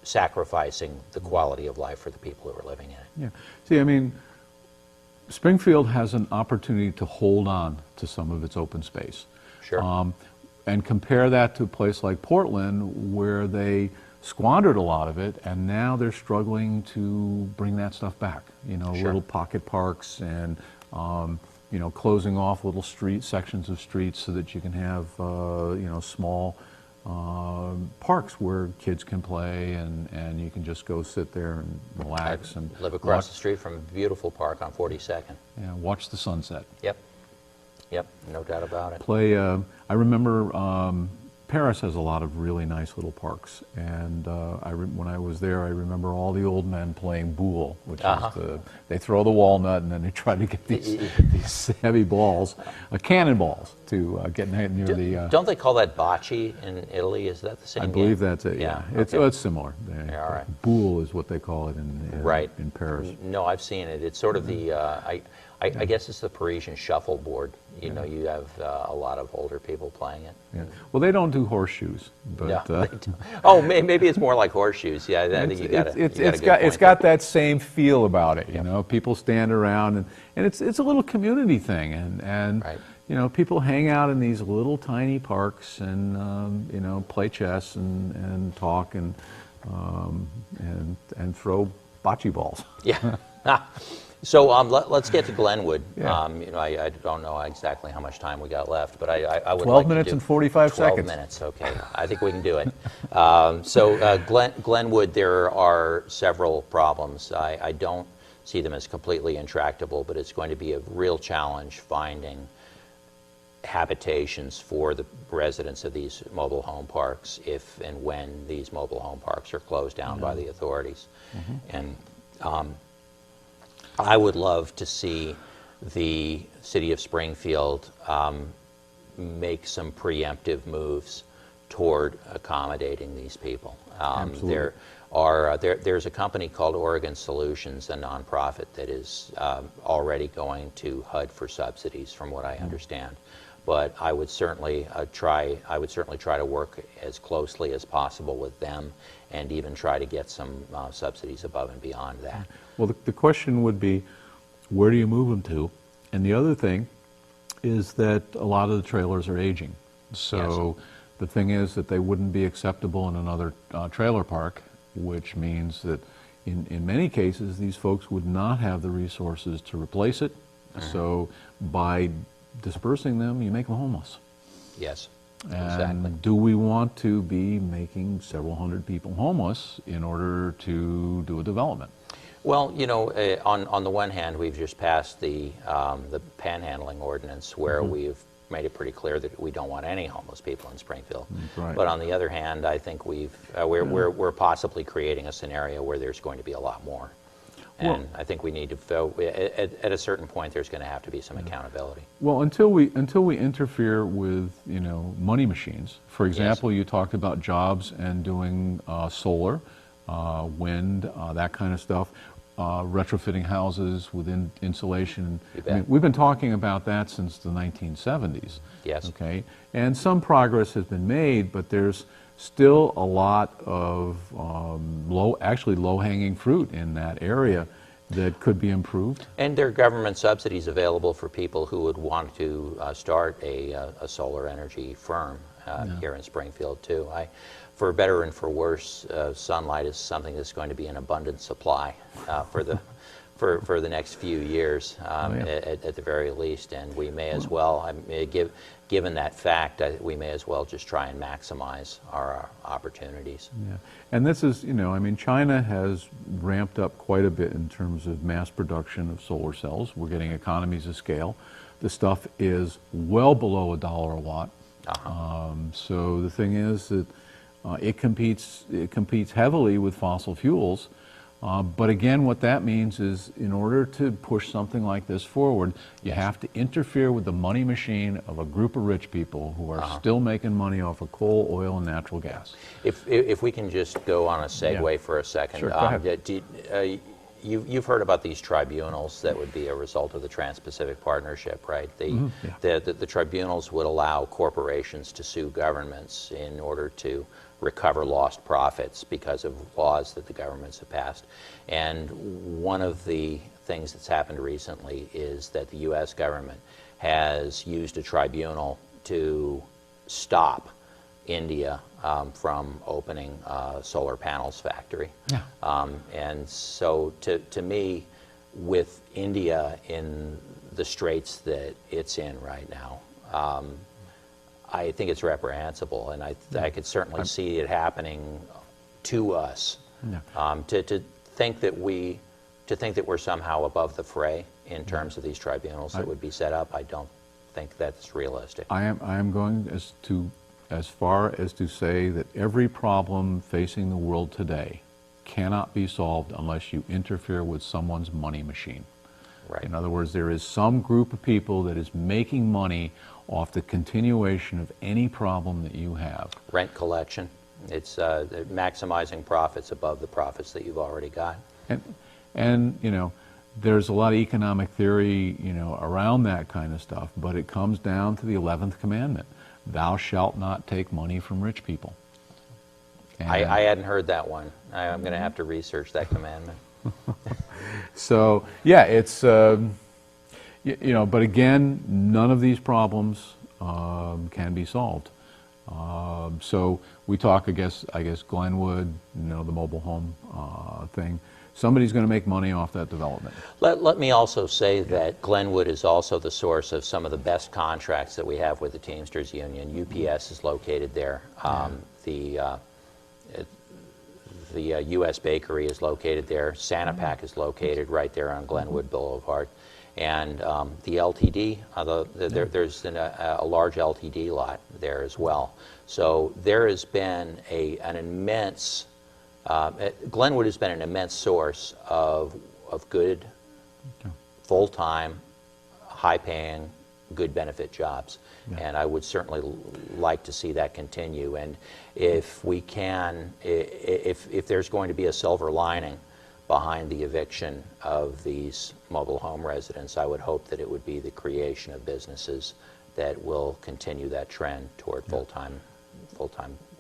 sacrificing the quality of life for the people who are living in it. Yeah. See, I mean, Springfield has an opportunity to hold on to some of its open space. Sure. And compare that to a place like Portland, where they squandered a lot of it, and now they're struggling to bring that stuff back. Little pocket parks and closing off little sections of streets so that you can have small parks where kids can play and you can just go sit there and relax and live across the street from a beautiful park on 42nd. Yeah, watch the sunset. Yep, no doubt about it. I remember Paris has a lot of really nice little parks, and when I was there, I remember all the old men playing boule, which is they throw the walnut and then they try to get these heavy balls, cannonballs, to get near the. Don't they call that bocce in Italy? Is that the same? I believe that's it. Yeah, it's similar. All right. Boule is what they call it in Paris. No, I've seen it. It's sort of the. I guess it's the Parisian shuffleboard. You know, you have a lot of older people playing it. Yeah. Well, they don't do horseshoes, but No, they don't. Oh, maybe it's more like horseshoes. Yeah, I think you got it's got that same feel about it. You know, people stand around, and it's a little community thing, and Right. you know, people hang out in these little tiny parks and you know, play chess and talk and throw bocce balls. Yeah. So let's get to Glenwood. Yeah. You know, I don't know exactly how much time we got left, but I would 12 like minutes to do and 45 12 seconds. minutes, okay. I think we can do it. Glenwood, there are several problems. I don't see them as completely intractable, but it's going to be a real challenge finding habitations for the residents of these mobile home parks if and when these mobile home parks are closed down by the authorities. And I would love to see the city of Springfield make some preemptive moves toward accommodating these people. Absolutely. There's a company called Oregon Solutions, a nonprofit that is already going to HUD for subsidies, from what I understand. But I would certainly try to work as closely as possible with them, and even try to get some subsidies above and beyond that. Well, the question would be, where do you move them to? And the other thing is that a lot of the trailers are aging. So the thing is that they wouldn't be acceptable in another trailer park, which means that in many cases, these folks would not have the resources to replace it. So by dispersing them, you make them homeless. Yes, And exactly. do we want to be making several hundred people homeless in order to do a development? Well, you know, on the one hand, we've just passed the panhandling ordinance, where we've made it pretty clear that we don't want any homeless people in Springfield. Right. But on the other hand, I think we're possibly creating a scenario where there's going to be a lot more. And I think we need to, at a certain point, there's going to have to be some accountability. Well, until we interfere with, you know, money machines. For example, you talked about jobs and doing solar, wind, that kind of stuff, retrofitting houses with insulation. I mean, we've been talking about that since the 1970s. Yes. Okay, and some progress has been made, but there's still a lot of low-hanging fruit in that area that could be improved. And there are government subsidies available for people who would want to start a solar energy firm here in Springfield too. For better and for worse, sunlight is something that's going to be in abundant supply for the next few years, at the very least. And we may as well, given that fact, we may as well just try and maximize our opportunities. Yeah, and this is, you know, I mean, China has ramped up quite a bit in terms of mass production of solar cells. We're getting economies of scale. The stuff is well below $1 a watt. So the thing is that it competes heavily with fossil fuels. But again, what that means is, in order to push something like this forward, you have to interfere with the money machine of a group of rich people who are still making money off of coal, oil, and natural gas. If we can just go on a segue for a second. Sure, go ahead. You've heard about these tribunals that would be a result of the Trans-Pacific Partnership, right? The tribunals would allow corporations to sue governments in order to recover lost profits because of laws that the governments have passed. And one of the things that's happened recently is that the U.S. government has used a tribunal to stop India from opening a solar panels factory. And so to me, with India in the straits that it's in right now, I think it's reprehensible, and I could certainly see it happening to us. To think that we're somehow above the fray in terms of these tribunals that would be set up, I don't think that's realistic. I am going as far as to say that every problem facing the world today cannot be solved unless you interfere with someone's money machine. Right. In other words, there is some group of people that is making money off the continuation of any problem that you have. Rent collection. It's maximizing profits above the profits that you've already got. And you know, there's a lot of economic theory, around that kind of stuff, but it comes down to the 11th commandment. Thou shalt not take money from rich people. And I hadn't heard that one. I'm going to have to research that commandment. so, yeah, it's, but again, none of these problems can be solved. So we talk, I guess Glenwood, the mobile home thing. Somebody's going to make money off that development. Let me also say that Glenwood is also the source of some of the best contracts that we have with the Teamsters Union. UPS is located there. The U.S. Bakery is located there. Sanapak is located right there on Glenwood Boulevard. And the LTD, there's a large LTD lot there as well. So there has been an immense, Glenwood has been an immense source of good, full-time, high-paying, good benefit jobs. Yeah. And I would certainly like to see that continue. And if we can, if there's going to be a silver lining behind the eviction of these mobile home residents, I would hope that it would be the creation of businesses that will continue that trend toward full-time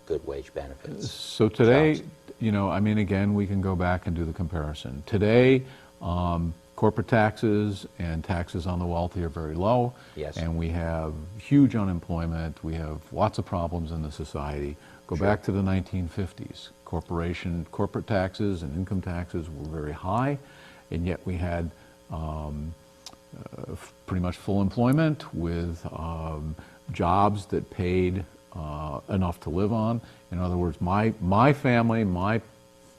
good wage benefits. So today, again, we can go back and do the comparison. Today, corporate taxes and taxes on the wealthy are very low. Yes. And we have huge unemployment. We have lots of problems in the society. Go back to the 1950s. Corporate taxes and income taxes were very high, and yet we had pretty much full employment with jobs that paid enough to live on. In other words, my family, my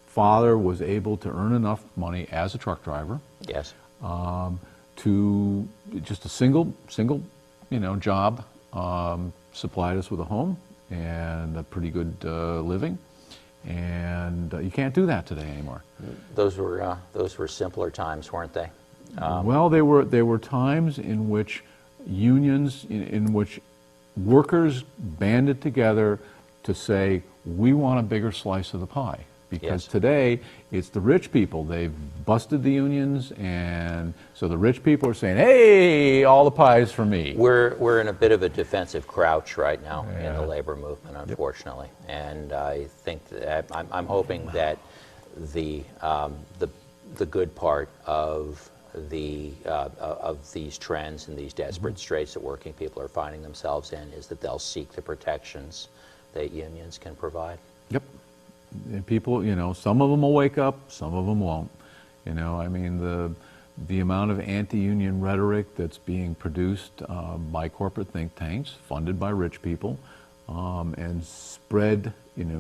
father was able to earn enough money as a truck driver. Yes. To just a single job supplied us with a home and a pretty good living. And you can't do that today anymore. Those were simpler times, weren't they? Well, they were times in which unions, in which workers banded together to say, we want a bigger slice of the pie. Because Yes. today, it's the rich people. They've busted the unions, and so the rich people are saying, hey, all the pie's for me. We're in a bit of a defensive crouch right now in Yeah. the labor movement, unfortunately. Yep. And I think that I'm hoping that the good part of these trends and these desperate straits that working people are finding themselves in is that they'll seek the protections that unions can provide. Yep. And people, some of them will wake up, some of them won't. The amount of anti-union rhetoric that's being produced by corporate think tanks, funded by rich people, and spread,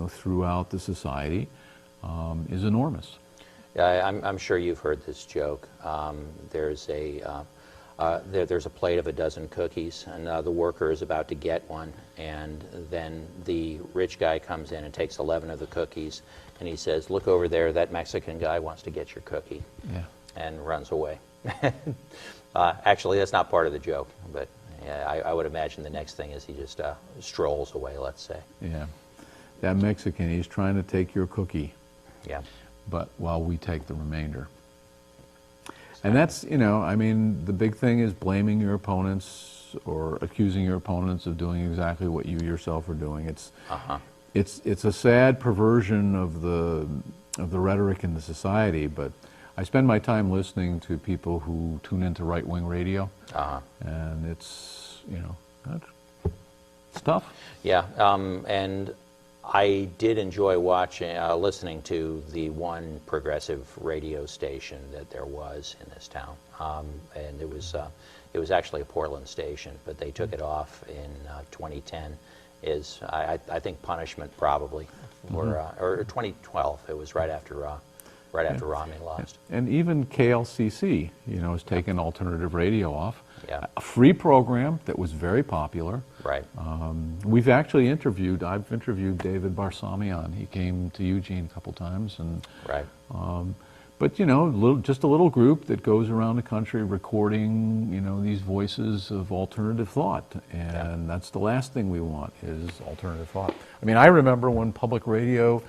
throughout the society, is enormous. I'm sure you've heard this joke. There's a plate of a dozen cookies, and the worker is about to get one, and then the rich guy comes in and takes 11 of the cookies, and he says, look over there, that Mexican guy wants to get your cookie, Yeah. and runs away. Actually, that's not part of the joke, but I would imagine the next thing is he just strolls away, let's say. Yeah. That Mexican, he's trying to take your cookie. Yeah. But while we take the remainder. And that's, the big thing is blaming your opponents or accusing your opponents of doing exactly what you yourself are doing. It's a sad perversion of the rhetoric in the society, but I spend my time listening to people who tune into right-wing radio, and it's tough. Yeah, and I did enjoy listening to the one progressive radio station that there was in this town, and it was actually a Portland station, but they took it off in 2010. I think punishment probably, or 2012. It was right after Romney lost. And even KLCC, has taken alternative radio off. Yeah. A free program that was very popular. Right. I've interviewed David Barsamian. He came to Eugene a couple times, and right. But just a little group that goes around the country recording, these voices of alternative thought, and that's the last thing we want is alternative thought. I remember when public radio,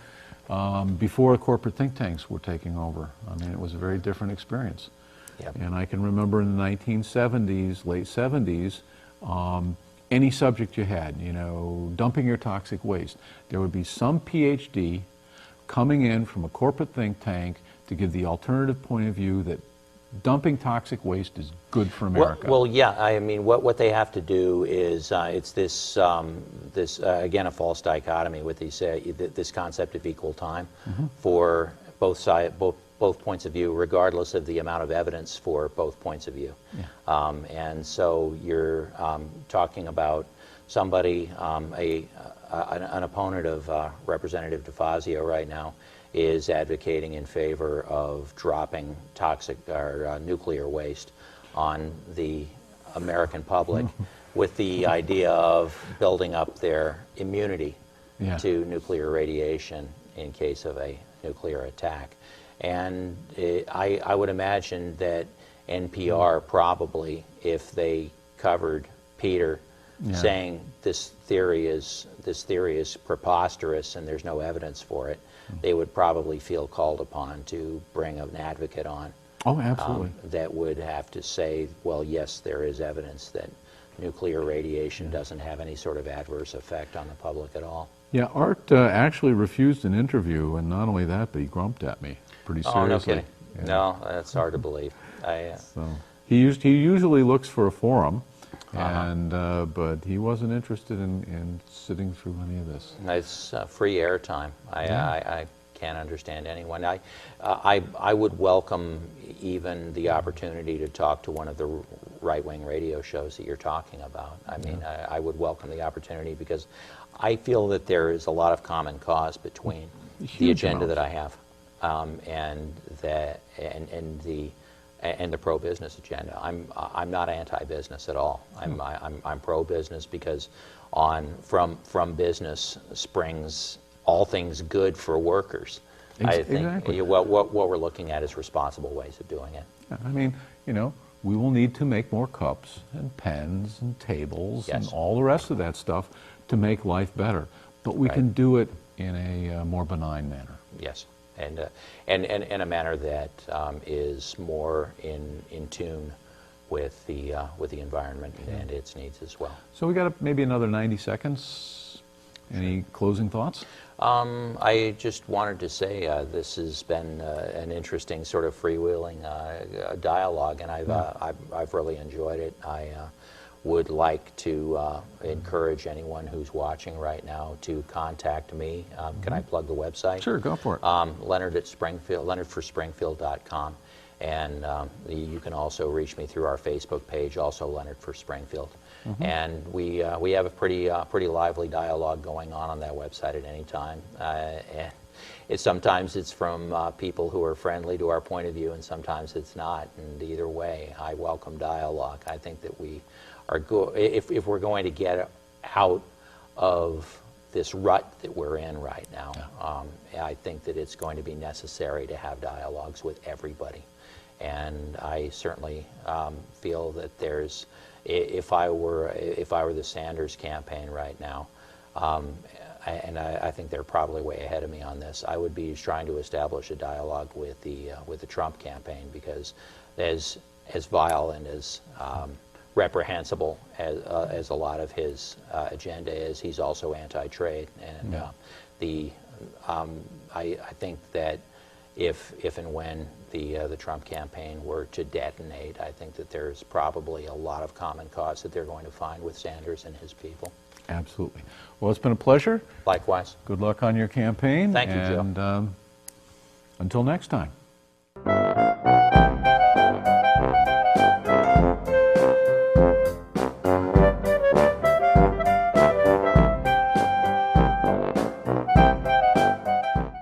before corporate think tanks were taking over. It was a very different experience. Yep. And I can remember in the 1970s, late 70s, any subject you had, you know, dumping your toxic waste, there would be some PhD coming in from a corporate think tank to give the alternative point of view that dumping toxic waste is good for America. Well, yeah. I mean, what they have to do is it's this again a false dichotomy with these this concept of equal time for both points of view, regardless of the amount of evidence for both points of view. Yeah. And so you're talking about somebody, an opponent of Representative DeFazio right now, is advocating in favor of dropping toxic or nuclear waste on the American public with the idea of building up their immunity to nuclear radiation in case of a nuclear attack. And I would imagine that NPR probably, if they covered Peter saying this theory is preposterous and there's no evidence for it, they would probably feel called upon to bring an advocate on. Oh, absolutely. That would have to say, well, yes, there is evidence that nuclear radiation doesn't have any sort of adverse effect on the public at all. Yeah, Art actually refused an interview, and not only that, but he grumped at me pretty seriously. Oh, no kidding. Yeah. No, that's hard to believe. So he usually looks for a forum, and but he wasn't interested in sitting through any of this. It's free airtime. I can't understand anyone. I would welcome even the opportunity to talk to one of the right-wing radio shows that you're talking about. I mean, I would welcome the opportunity because I feel that there is a lot of common cause between the agenda that I have and the pro-business agenda. I'm not anti-business at all. I'm pro-business because from business springs all things good for workers. I think exactly. what we're looking at is responsible ways of doing it. I mean, you know, we will need to make more cups and pens and tables and all the rest of that stuff to make life better. But we can do it in a more benign manner. Yes, and in a manner that is more in tune with the environment and its needs as well. So we got maybe another 90 seconds. Any closing thoughts? I just wanted to say this has been an interesting sort of freewheeling dialogue, and I've really enjoyed it. I would like to encourage anyone who's watching right now to contact me. Can I plug the website? Sure, go for it. Leonard at Springfield, leonardforspringfield.com. And you can also reach me through our Facebook page, also Leonard for Springfield. And we have a pretty lively dialogue going on that website at any time. And sometimes it's from people who are friendly to our point of view, and sometimes it's not. And either way, I welcome dialogue. I think that we are if we're going to get out of this rut that we're in right now, I think that it's going to be necessary to have dialogues with everybody. And I certainly feel that there's, if I were the Sanders campaign right now, and I think they're probably way ahead of me on this, I would be trying to establish a dialogue with the Trump campaign, because as vile and as reprehensible as a lot of his agenda is, he's also anti-trade, and I think that if and when the Trump campaign were to detonate, I think that there's probably a lot of common cause that they're going to find with Sanders and his people. Absolutely. Well, it's been a pleasure. Likewise. Good luck on your campaign. Thank you, Joe. And until next time.